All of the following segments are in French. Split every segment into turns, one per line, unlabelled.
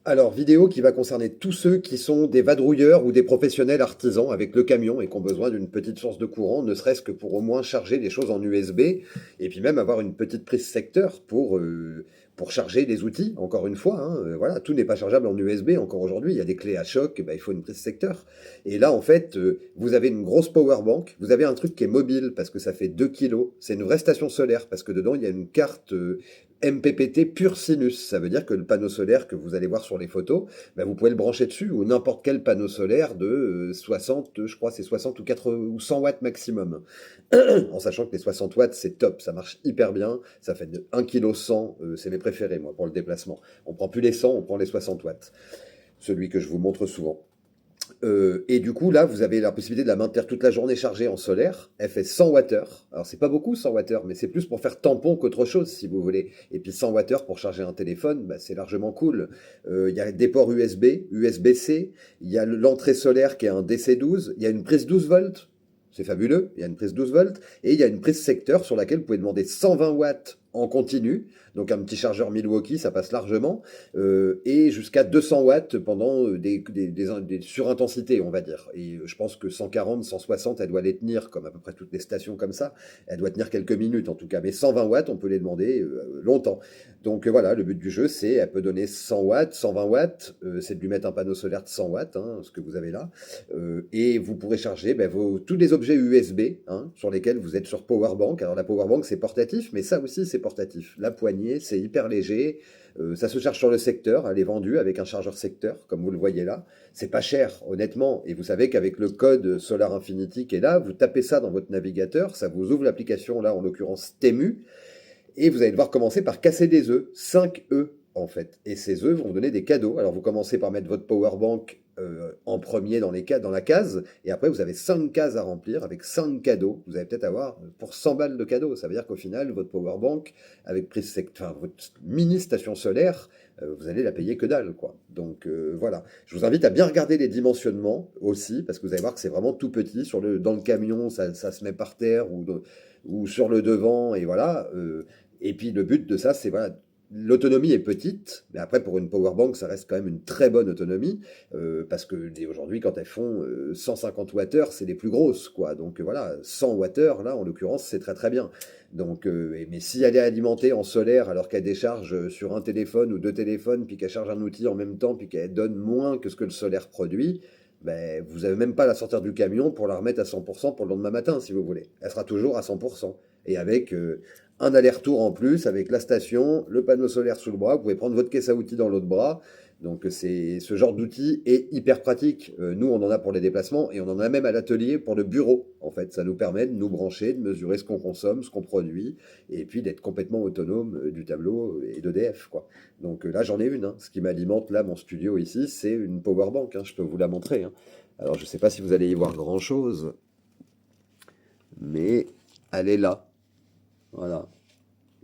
Alors, vidéo qui va concerner tous ceux qui sont des vadrouilleurs ou des professionnels artisans avec le camion et qui ont besoin d'une petite source de courant, ne serait-ce que pour au moins charger des choses en USB et puis même avoir une petite prise secteur pour charger des outils, encore une fois. Hein, voilà, tout n'est pas chargeable en USB encore aujourd'hui. Il y a des clés à choc, il faut une prise secteur. Et là, en fait, vous avez une grosse power bank, vous avez un truc qui est mobile parce que ça fait 2 kilos. C'est une vraie station solaire parce que dedans, il y a une carte MPPT pur sinus. Ça veut dire que le panneau solaire que vous allez voir sur les photos, vous pouvez le brancher dessus ou n'importe quel panneau solaire de 60, je crois c'est 60 ou 80 ou 100 watts maximum. En sachant que les 60 watts c'est top, ça marche hyper bien, ça fait de 1 kg 100, c'est mes préférés moi pour le déplacement. On prend plus les 100, on prend les 60 watts. Celui que je vous montre souvent. Et du coup, là, vous avez la possibilité de la maintenir toute la journée chargée en solaire. Elle fait 100 Wh. Alors, c'est pas beaucoup 100 Wh, mais c'est plus pour faire tampon qu'autre chose, si vous voulez. Et puis 100 Wh pour charger un téléphone, c'est largement cool. Il y a des ports USB, USB-C. Il y a l'entrée solaire qui est un DC12. Il y a une prise 12 volts. C'est fabuleux. Il y a une prise 12 volts. Et il y a une prise secteur sur laquelle vous pouvez demander 120 watts en continu. Donc un petit chargeur Milwaukee, ça passe largement. Et jusqu'à 200 watts pendant des surintensités, on va dire. Et je pense que 140, 160, elle doit les tenir, comme à peu près toutes les stations comme ça. Elle doit tenir quelques minutes en tout cas. Mais 120 watts, on peut les demander longtemps. Donc voilà, le but du jeu, c'est, elle peut donner 100 watts, 120 watts. C'est de lui mettre un panneau solaire de 100 watts, hein, ce que vous avez là. Et vous pourrez charger tous les objets USB hein, sur lesquels vous êtes sur Powerbank. Alors la Powerbank, c'est portatif, mais ça aussi, c'est portatif. La poignée, c'est hyper léger. Ça se charge sur le secteur, elle est vendue avec un chargeur secteur, comme vous le voyez là. C'est pas cher, honnêtement. Et vous savez qu'avec le code Solar Infinity qui est là, vous tapez ça dans votre navigateur, ça vous ouvre l'application, là, en l'occurrence Temu, et vous allez devoir commencer par casser des œufs, 5 œufs en fait. Et ces œufs vont vous donner des cadeaux. Alors vous commencez par mettre votre power bank en premier dans la case, et après vous avez 5 cases à remplir avec 5 cadeaux. Vous allez peut-être avoir pour 100 balles de cadeaux. Ça veut dire qu'au final, votre power bank, avec votre mini station solaire, vous allez la payer que dalle, quoi. Donc voilà. Je vous invite à bien regarder les dimensionnements aussi, parce que vous allez voir que c'est vraiment tout petit. Dans le camion, ça se met par terre ou sur le devant, et voilà. Et puis le but de ça, c'est voilà, l'autonomie est petite, mais après pour une powerbank, ça reste quand même une très bonne autonomie, parce que aujourd'hui, quand elles font 150 Wh, c'est les plus grosses, quoi. Donc voilà, 100 Wh, là, en l'occurrence, c'est très très bien. Donc, mais si elle est alimentée en solaire, alors qu'elle décharge sur un téléphone ou deux téléphones, puis qu'elle charge un outil en même temps, puis qu'elle donne moins que ce que le solaire produit, vous n'avez même pas à la sortir du camion pour la remettre à 100% pour le lendemain matin, si vous voulez. Elle sera toujours à 100%. Et avec un aller-retour en plus, avec la station, le panneau solaire sous le bras, vous pouvez prendre votre caisse à outils dans l'autre bras. Donc ce genre d'outil est hyper pratique. Nous, on en a pour les déplacements et on en a même à l'atelier pour le bureau. En fait, ça nous permet de nous brancher, de mesurer ce qu'on consomme, ce qu'on produit, et puis d'être complètement autonome du tableau et d'EDF, quoi. Donc là, j'en ai une. Hein. Ce qui m'alimente là, mon studio ici, c'est une power bank. Hein. Je peux vous la montrer. Hein. Alors, je ne sais pas si vous allez y voir grand-chose, mais elle est là. Voilà.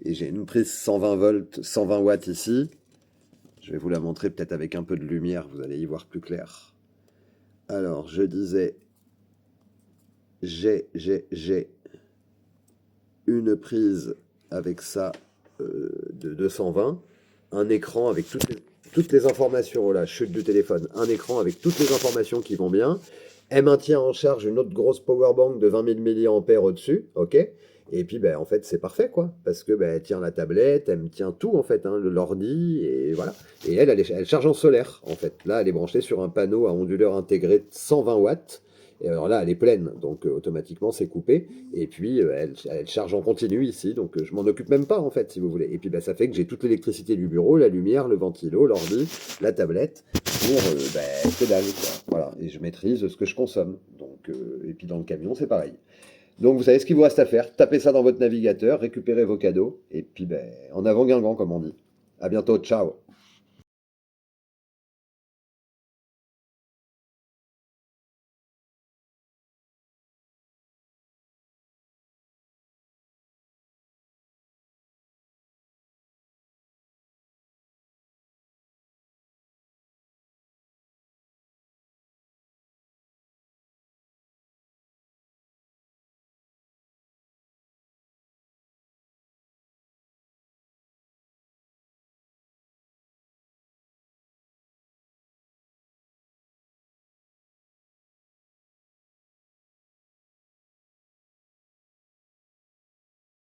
Et j'ai une prise 120 volts, 120 watts ici. Je vais vous la montrer peut-être avec un peu de lumière, vous allez y voir plus clair. Alors, je disais, j'ai une prise avec ça de 220, un écran avec toutes les informations, voilà, chute du téléphone, un écran avec toutes les informations qui vont bien. Elle maintient en charge une autre grosse powerbank de 20 000 mAh au-dessus, ok. Et puis, en fait, c'est parfait, quoi. Parce que, elle tient la tablette, elle me tient tout, en fait, hein, l'ordi, et voilà. Et elle charge en solaire, en fait. Là, elle est branchée sur un panneau à onduleur intégré de 120 watts. Et alors là, elle est pleine, donc automatiquement, c'est coupé. Et puis, elle charge en continu ici, donc je m'en occupe même pas, en fait, si vous voulez. Et puis, ça fait que j'ai toute l'électricité du bureau, la lumière, le ventilo, l'ordi, la tablette, pour que dalle, quoi. Voilà. Et je maîtrise ce que je consomme. Donc, et puis, dans le camion, c'est pareil. Donc vous savez ce qu'il vous reste à faire, tapez ça dans votre navigateur, récupérez vos cadeaux, et puis en avant Guingamp comme on dit. À bientôt, ciao.